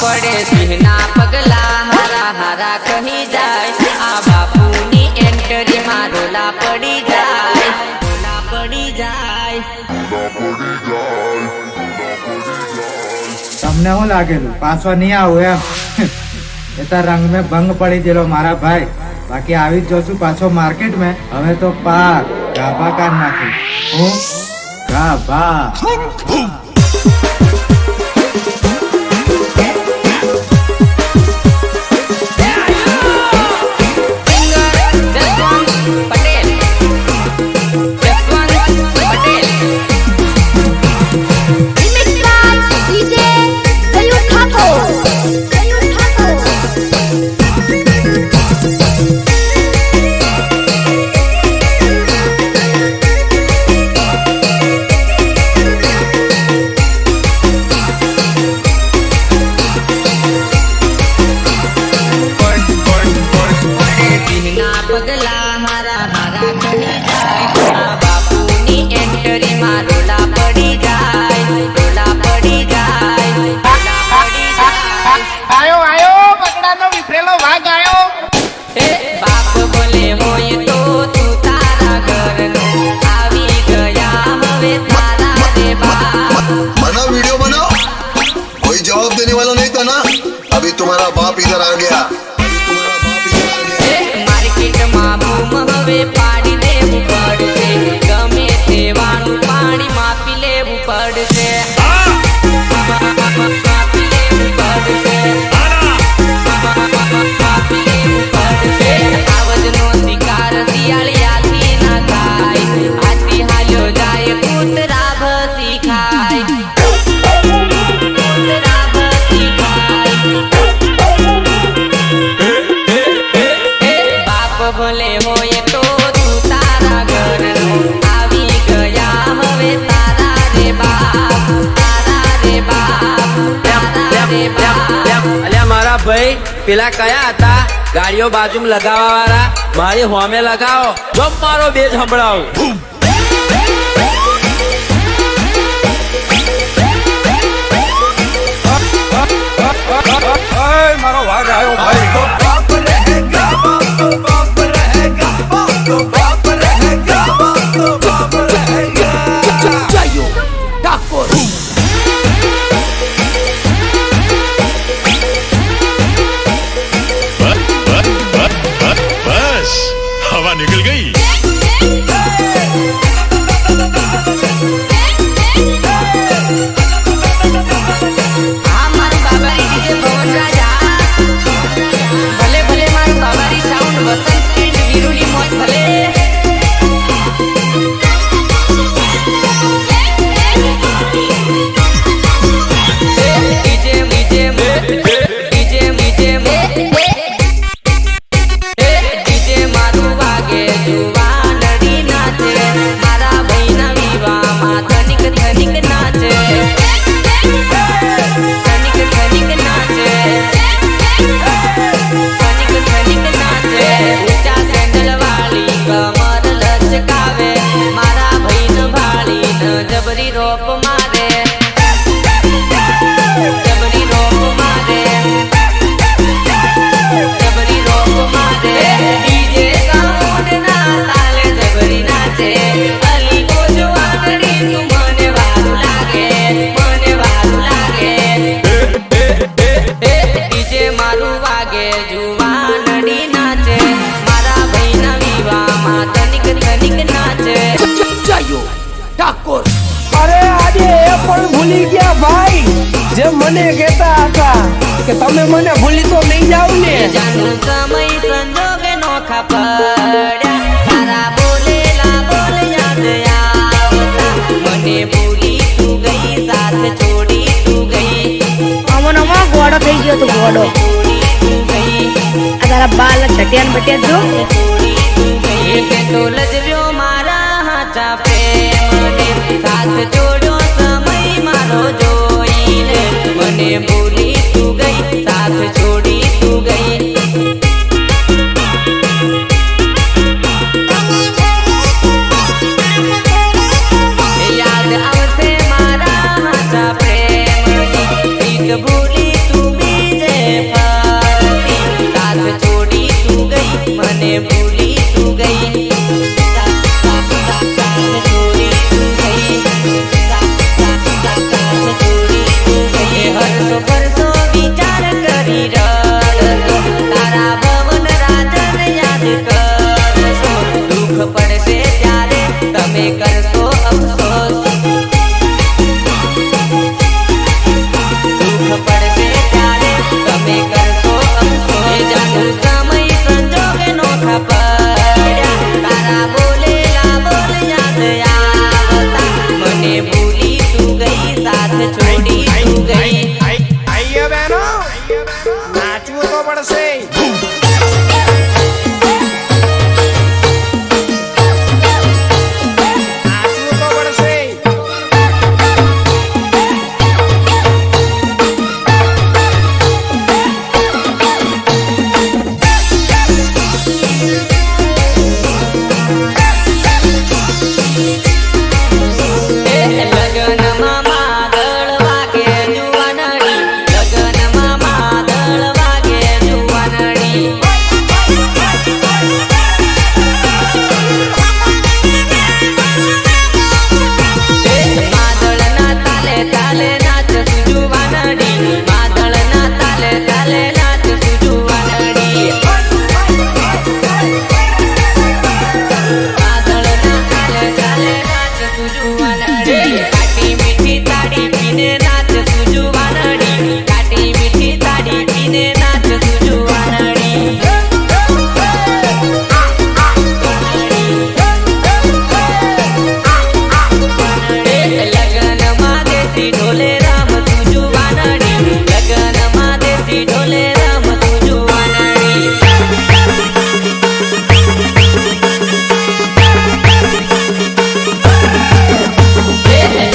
પડે સિંહના પગલા હારા હારા કહી જાય આ બાપુની એન્ટ્રી માં રોલા પડી જાય રોલા પડી જાય તમને શું લાગેલું પાછો નહીં આવું એમ એ તો રંગ में ભંગ પડી ગયેલો મારા ભાઈ બાકી આવી જ જોશું પાછો માર્કેટ में હવે તો પાર ગાભા કાઢ નાખી હું ગાભા अभी तुम्हारा बाप इधर आ गया मार्केट में बूम हवे पाड़ी देवू पड़से गमे तेवानु पानी मापी लेवू पड़से मापी लेवू पड़से मापी लेवू पड़से आवजनो शिकार शियाळियाथी ना थाय हाथी हाल्यो जाय कूतरा भसी खाय भले होए तो तू तारा घर आवी गया हवे तारा रे बाप अल्या मारा भाई पेला कया था गाड़ियों बाजू में लगावा वाला मारी होमे लगाओ जो मारो बेज संभळाओ मारो वाग आयो भाई बाप रहेगा बाप रहेगा बाप रहेगा बाप रहेगा जायो ठाकुर बस हवा निकल गई भूली गया भाई जे मने कहता था कि तमे मने भूली तो नहीं जाओ ने जानू समय संजोग नोखा पड़ा तारा बोलेला बोल याद आवता मने भूली तू गई साथ छोड़ी तू गई अमन अमा गोड़ो થઈ ગયો તો गोड़ो आ तारा बाल छटियान बटिया जो के तो लजव्यो मारा हाचा प्रेम ने साथ जोड़ो समय मारो जोईने मने भूली तू गई साथ छोड़ी तू गई याद आवसे मारा हाचा प्रेम प्रीत भूली तू भी साथ छोड़ी तू गई। आइए बहनों, नाचવું તો પડશે। નાચવું તો પડશે। લગ્નમાં માદળ વાગે જુવાનડી, લગ્નમાં માદળ વાગે જુવાનડી। માદળના તાલે તાલે નાચશું જુવાનડી, માદળના તાલે તાલે નાચશું જુવાનડી। માદળના તાલે તાલે નાચશું જુવાનડી। કાટી મીઠી તાળી પીને નાચશું જુવાનડી, કાટી મીઠી તાળી પીને નાચશું જુવાનડી। લગનમાં દેશી ઢોલે રમશું જુવાનડી, લગનમાં દેશી ઢોલે રમશું જુવાનડી।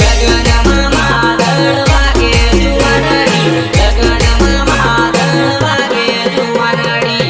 લગનમાં માદળ વાગે જુવાનડી, લગનમાં માદળ વાગે જુવાનડી।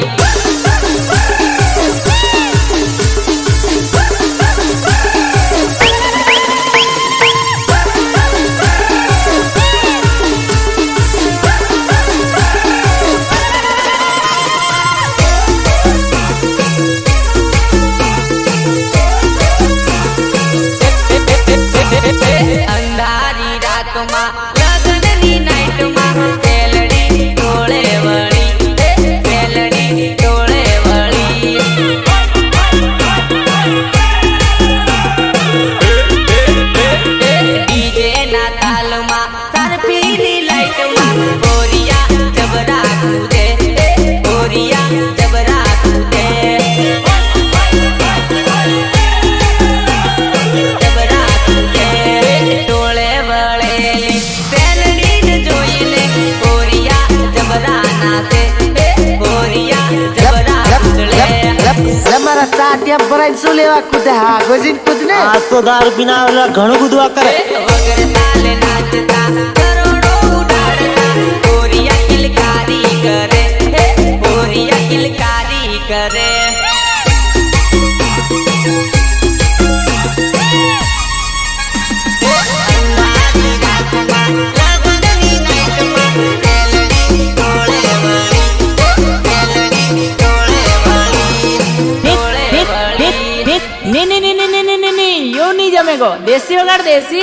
અંધારી રાતમાં લગ્નની નાઈટમાં વેલડી ટોળે વળી, વેલડી ટોળે વળી। ડીજે ના તાલમાં સરફીની લાઈટમાં ગોરિયા જબરા કૂદે, ગોરિયા જબરા કૂદે। જબરા કૂદે ટોળે વળેલી વેલડીને જોઈને ગોરિયા જબરા નાચે, ગોરિયા જબરા કૂદે। મારા ચાટિયા ભરાઈને શું લેવા કૂદે? હા ગોજીન કૂદ ને આ તો દારૂ પીના આવેલા ઘણું કૂદવા કરે। વગર તાલે નાચતા કરોડો ઉડાડતા ગોરિયા કિલકારી કરે, ગોરિયા કિલકારી કરે। અંધારી રાતમાં લગ્નની નાઈટમાં વેલડી ટોળે વળી, વેલડી ટોળે વળી, ટોળે વળી। नहीं यो नहीं जमेगो। देसी वगाड़ देसी।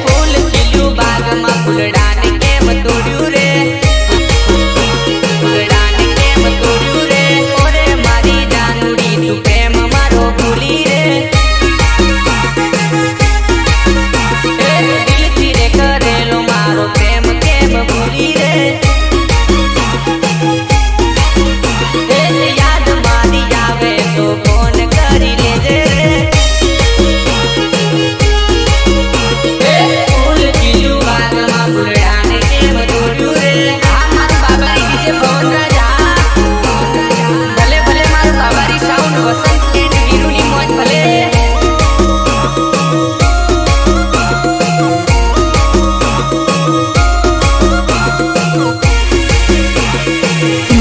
ફૂલ ખીલ્યું બાગમાં ફૂલડાને કેમ તોડ્યું રે, ફૂલડાને કેમ તોડ્યું રે। ઓરે મારી જાનુડી તું પ્રેમ મારો ભૂલી રે, દિલથી રે કરેલો મારો પ્રેમ કેમ ભૂલી રે। યાદ મારી આવે તો ફોન કરી લેજે રે। ફૂલ ખીલ્યું બાગમાં ફૂલડાને કેમ તોડ્યું રે। આ મારું બાબારી ડીજે પવન રાજા, ભલે ભલે મારું બાબારી સાઉન્ડ વસંત એન્ડ વીરુની મોજ ભલે।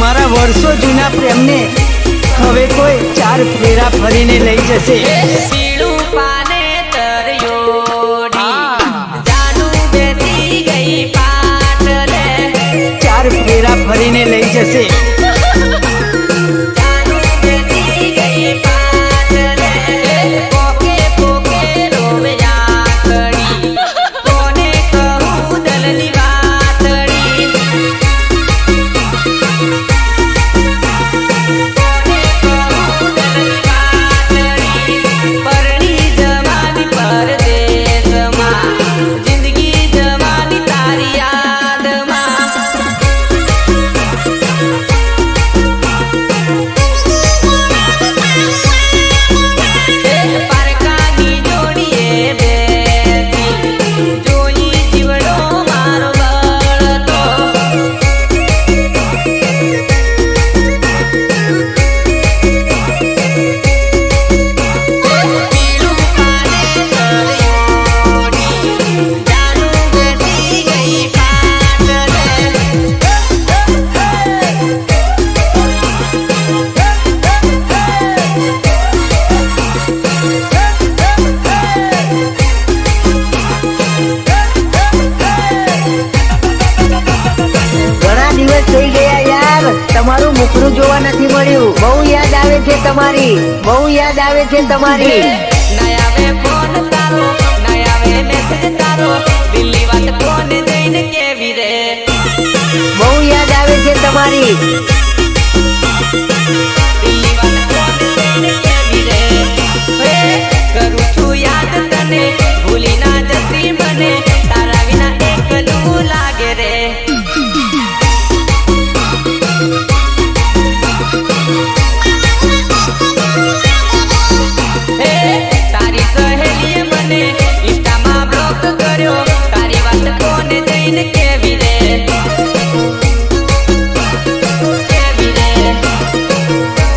મારા વર્ષો જૂના પ્રેમને હવે કોઈ ચાર ફેરા ફરીને લઈ જશે। પીળું પાને તરયોડી જાનું બેસી ગઈ પાટલે, ચાર ફેરા ફરીને લઈ જશે। જાનું બેસી ગઈ પાટલે, પોકે પોકે રોવે આંખડી, કોને કહું દલની વાતડી। કોને કહું તમારી બહુ યાદ આવે છે તમારી ના આવે ફોન તારો ના આવે મેસેજ તારો દિલ્હી વાત કોને દઈને કેવી રે બહુ યાદ આવે છે તમારી દિલ્હી વાત કોને દઈને કેવી રે હે કરું છું યાદ તને ભૂલી ના જતી મને તારા વિના એકલું લાગે રે હે તારી સહેલીએ મને ઇન્સ્ટામાં બ્લોક કર્યો તારી વાત કોને દઈને કેવી રે કેવી રે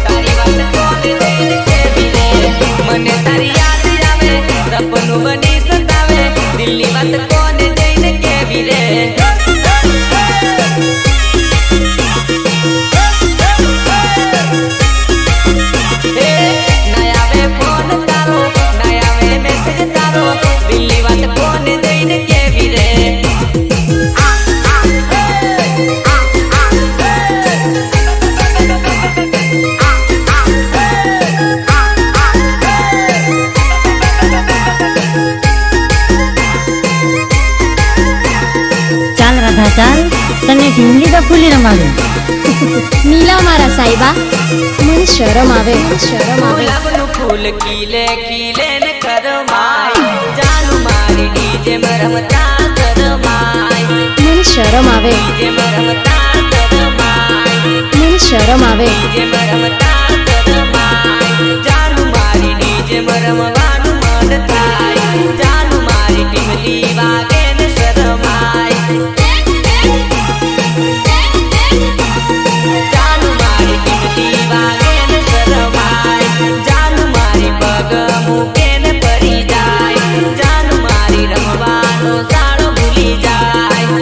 તારી વાત કોને દઈને કેવી રે મને તારી યાદ આવે સપનું બની સતાવે દિલ્હી વાત કોને દઈને કેવી રે દિલ્હી વાત કોને દઈને કેવી રે ચાલ રાધા ચાલ તને ઢીંગલી તો ફૂલી રમાડું નીલા મારા સાહેબા મને શરમ આવે ગુલાબનું ફૂલ ખીલે ખીલે ને કરમાય જાનું મારી ડીજે રમતા શરમાય મને શરમ આવે ડીજે રમતા શરમાય મને શરમ આવે ડીજે રમતા શરમાય જાનું મારી ડીજે રમવાનું મન થાય જાનું મારી ટીમલી વાગે ને શરમાય જાનું મારી ટીમલી વાગે ને શરમાય જાનું મારી પગ મૂકે ને પરી જાય જાનું મારી રમવાનો સાળો ભૂલી જાય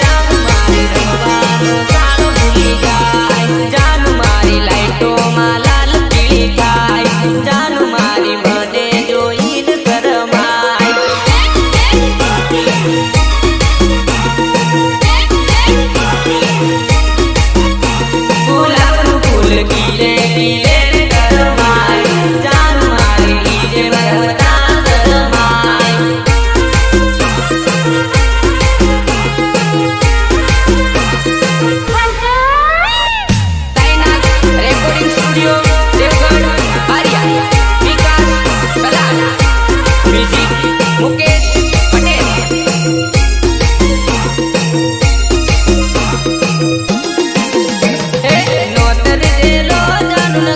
જાનું મારી રમવાનો સાળો ભૂલી જાય જાનું મારી લાઈટોમાં લાલ પીળી થાય જાનું મારી મને જોઈને શરમાય ગુલાબનું ફૂલ ખીલે ખીલે ને કરમાય જાનું મારી ડીજે રમતા શરમાય સાઈનાથ રેકોર્ડિંગ સ્ટુડિયો દેવગઢ બારિયા વિકાસ સલાહ મ્યુઝિક મુકેશ પટેલ હે નોતર જેલો જાનું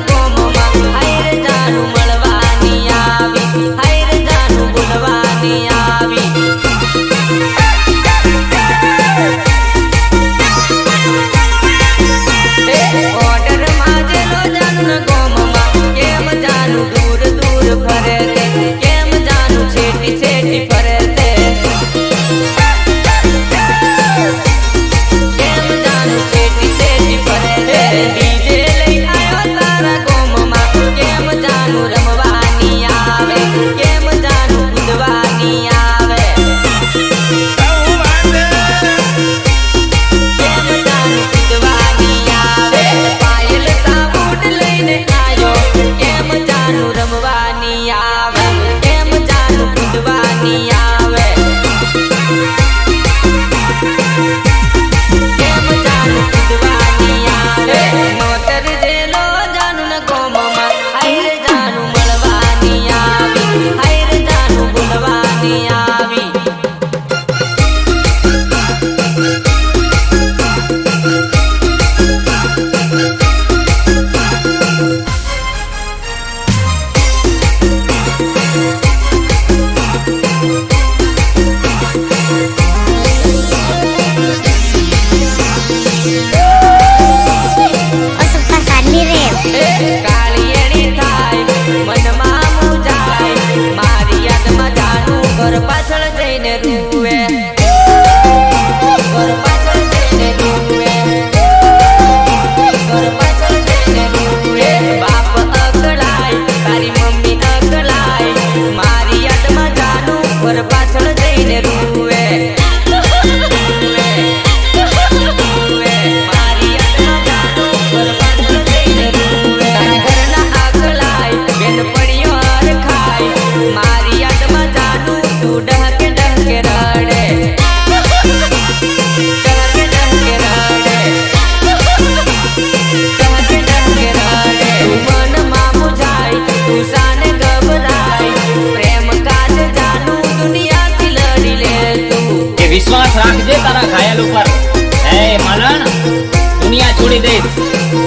આલી દઈશ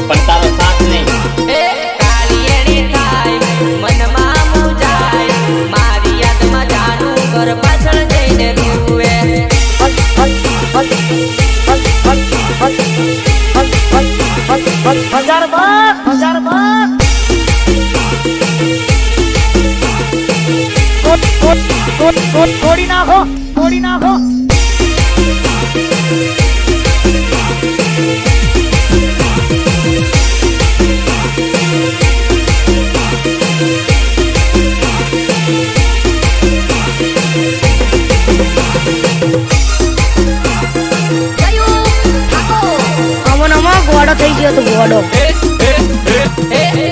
પણ તારો સાથ નહીં. એ કાળિયેરી થાય મનમાં મુજાય મારી યાદમાં જાનું ઘર પાછળ જઈને રૂવે તોડી નાખો તોડી નાખો. ગોળો થઈ ગયો તો ગોળો.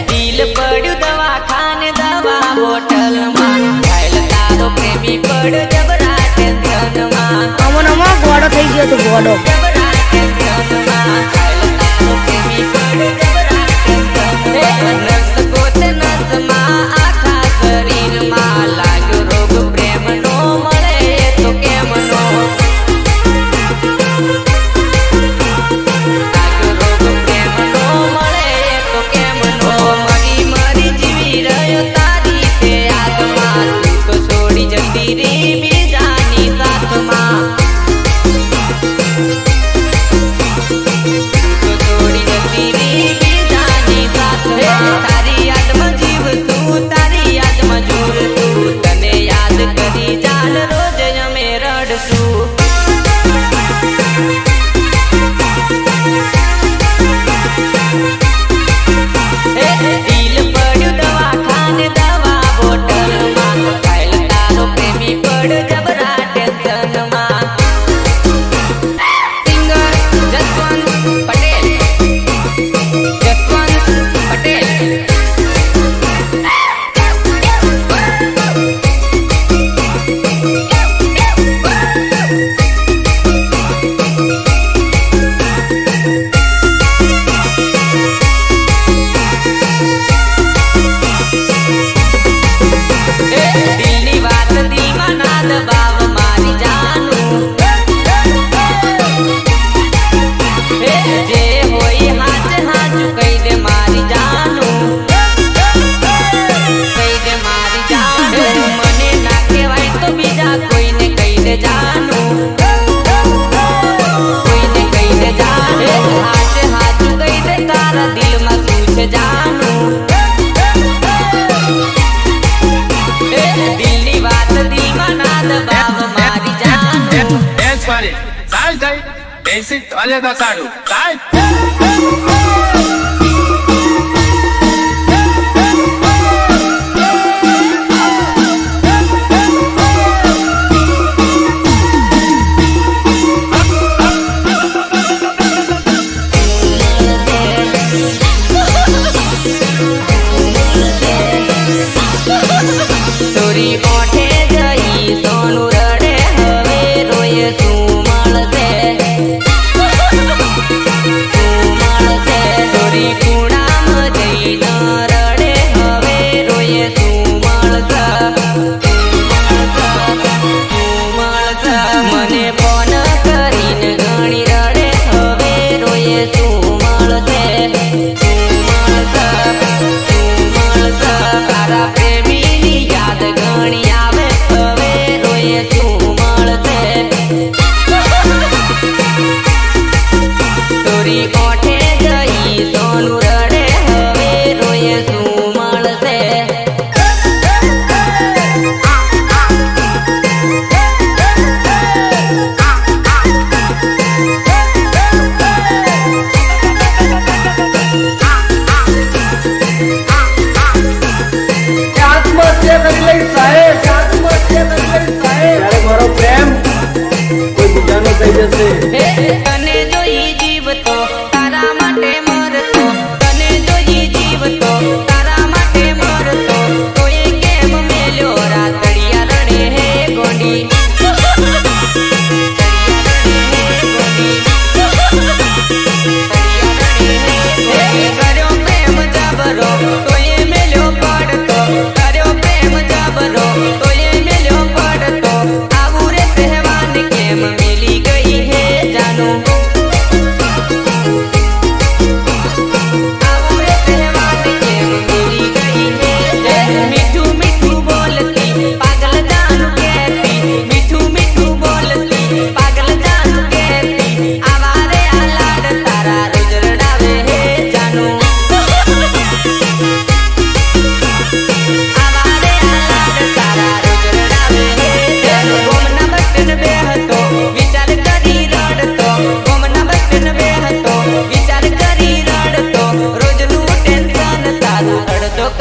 દિલ પડ્યું દવાખાને દવા બોટલમાં ઘાયલ તારો પ્રેમી પડ્યો જબરા ટેન્શનમાં ગોળો થઈ ગયો તો ગોળો. જબરા ટેન્શનમાં ઘાયલ તારો પ્રેમી પડ્યો જબરા ટેન્શનમાં નસ ગોતે નસમાં આખા શરીરમાં લાગ્યો રોગ પ્રેમનો મળે તો કેમનો તારી યાદમાં જીવ તું તારી યાદમાં જુર તું તને યાદ કરી જાન રોજ અમે રડશું દિલ પડ્યું દવાખાને દવા બોટલમાં ઘાયલ તારો પ્રેમી પડ્યો જબરા ટેન્શનમાં સિંગર જસવંત પટેલ દિલની વાત દિલમાં ના દબાવ મારી જાનું જે હોય હાથ હાચું કહી દે મારી જાનું કહી દે મારી જાનું મને ના કહેવાય તો બીજા કોઈને કહી દે જાનું કોઈને કહી દે જાનું હાથ હાચું કહી દે તારા દિલમાં શું છે જાનું દિલની વાત દિલમાં ના દબાવ મારી જાનું ડેન્સ પાડી સાલ થઈ બેસી તોલે તો સાડું સાલ. ચોરી ઓઠે જઈ સોનું રડે હવે રોય તું મળશે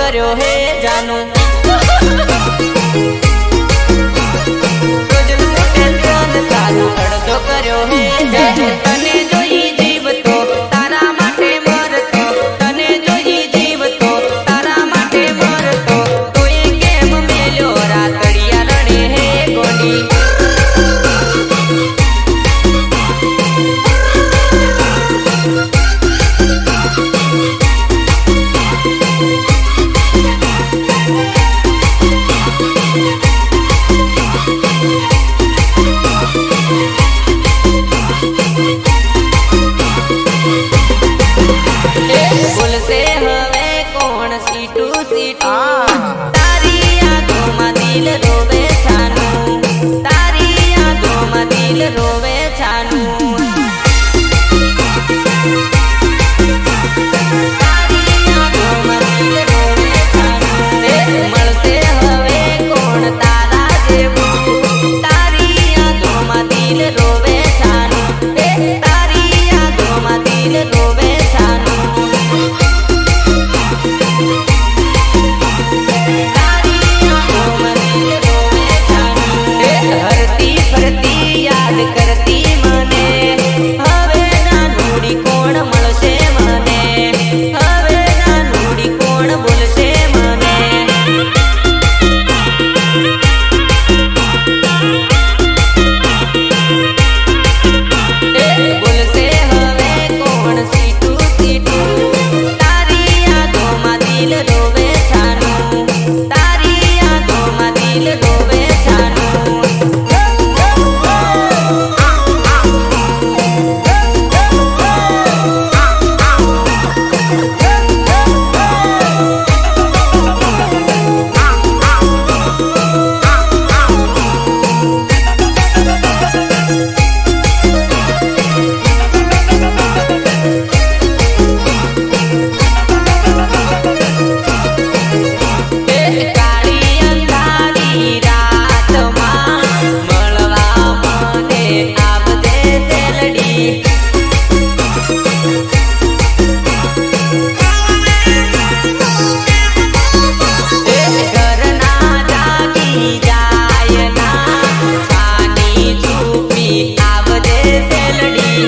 કર્યો હે જાનું રોજનું ટેન્શન તારું અડધો કર્યો હે જાનું તને જોઈ જીવતો તારા માટે મરતો તને જોઈ જીવતો તારા માટે મરતો તોય કેમ મેલ્યો રાતડિયા રડે હે ગોડી બોલશે હવે કોણ સીટુ સીટુ તારી યાદોમાં દિલ રોવે છાનું તારી યાદોમાં દિલ રોવે છાનું તારી યાદોમાં દિલ રોવે છાનું મળશે હવે કોણ તારા જેવું તારી યાદોમાં દિલ રોવે છાનું તારી યાદોમાં દિલ રોવે છાનું હરતી ફરતી યાદ કરતી મને હવે નાનુડી કોણ મળશે મને હવે નાનુડી કોણ બોલશે મને બોલશે હવે કોણ સીટુ સીટુ તારી યાદોમાં દિલ રોવે છાનું તારી યાદોમાં દિલ રોવે છાનું કાળી અંધારી રાતમાં મળવા મને આવજે સેલડી ઘરના જાગી જાય ના છાની છૂપી આવજે સેલડી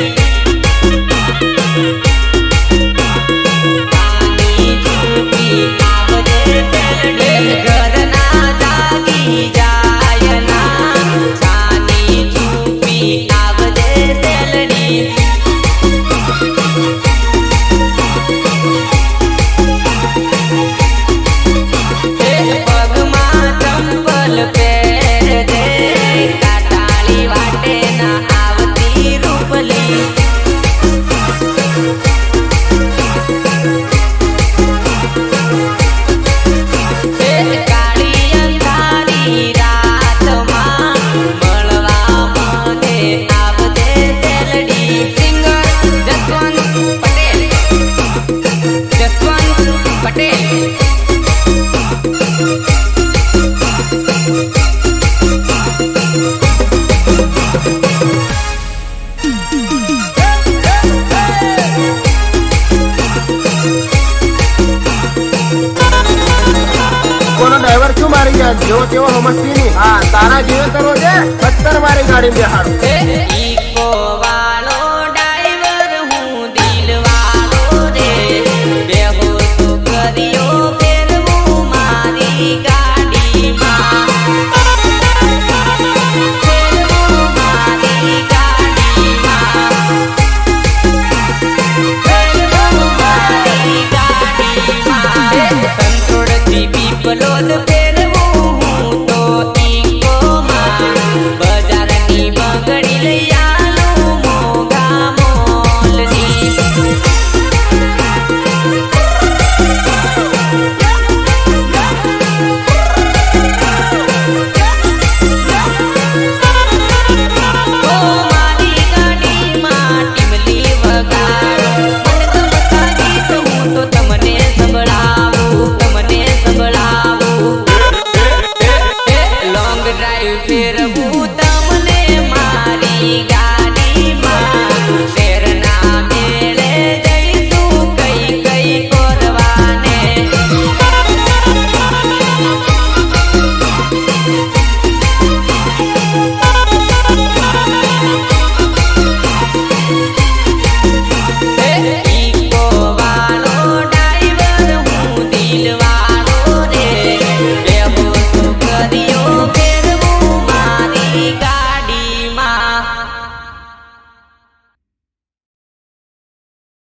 છાની છૂપી આવજે સેલડી ઘરના જાગી જાય ના છાની છૂપી આવજે સેલડી પગમાં ચંપલ પહેરજે કાટાળી વાટે ના આવતી રૂપલી કાળી અંધારી રાતમાં મળવા મને આવજે સેલડી સિંગર જસવંત પટેલ કોનો ડ્રાઈવર શું મારી ગયા જેવો તેવો સમજતી નહીં હા તારા જેવો કરો છે 17 મારી ગાડી બેહાડું ઈકો વાળો ડ્રાઈવર હું દિલ વાળો રે બેહો તો કર્યો ફેરવું મારી ગાડીમાં ફેરવું મારી ગાડીમાં ફેરવું મારી ગાડીમાં સંતોડથી પીપલોદ